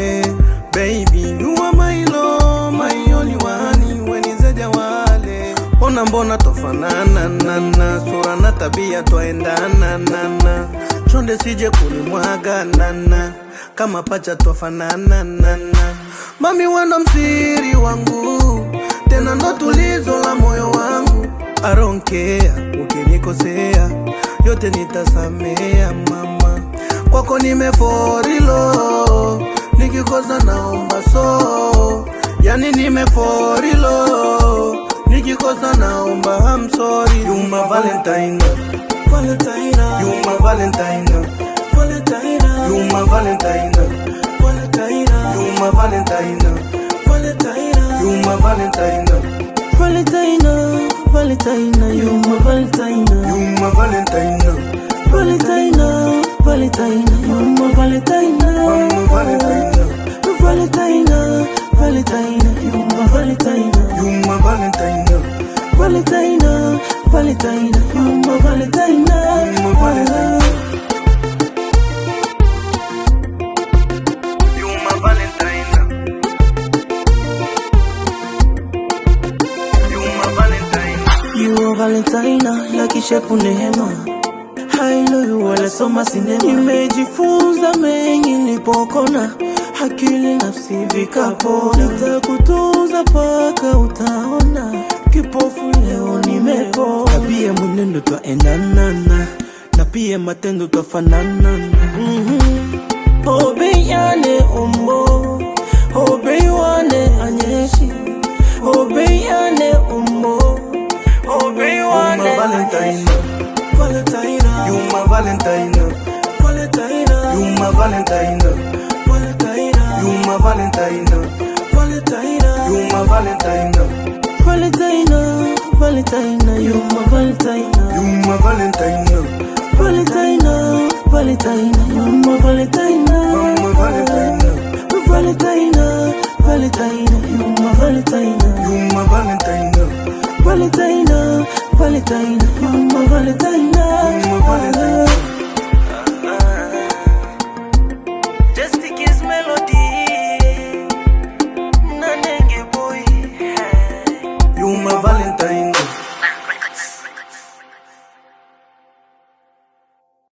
wale. Baby, you are my love, my only one, wenizeja wale. Ona mbona tofanana nana, sura na tabia twaendana nana. Chonde sije kulimwaga nana, kama pacha tofanana nana. Mami wanda msiri wangu, tena ndo tulizo la moyo wangu. I don't care, ukinikosea yote nitasamea mama. Kwako nimeforilo, nikikosa naomba so. Yani nimeforilo, nikikosa naomba I'm sorry. You my Valentine, Valentine. You my Valentine, Valentine. You my Valentine, Valentine. You my Valentine, Valentine. You my Valentine, Valentine. Valentine, you my Valentine. You my Valentine, Valentine. Valentine, you my Valentine. Valentine, Valentine, you my Valentine. You my Valentine, Valentine, Valentine, you my Valentine. You my Valentine. You my Valentine. You my Valentine. You are Valentine, like shepu neema. Hailo yu wale soma sinema. Nimejifunza mengi nilipokona, akili nafsi vikapona. Nitakutunza paka utaona, kipofu leo nimepona. Tabia mwenendo twaendana, na pia matendo twafanana. Obeyane umbo, obeyane anyeshi. Obeyane umbo, obeyane Valentine. Valentine, you my Valentine, Valentine. You my Valentine, Valentine. You my Valentine, Valentine. You my Valentine, Valentine. Valentine, you my Valentine. You my Valentine, Valentine. Valentine, you my Valentine. Valentine, Valentine. Valentine, you my Valentine. You my Valentine, Valentine. Valentine, you my Valentine.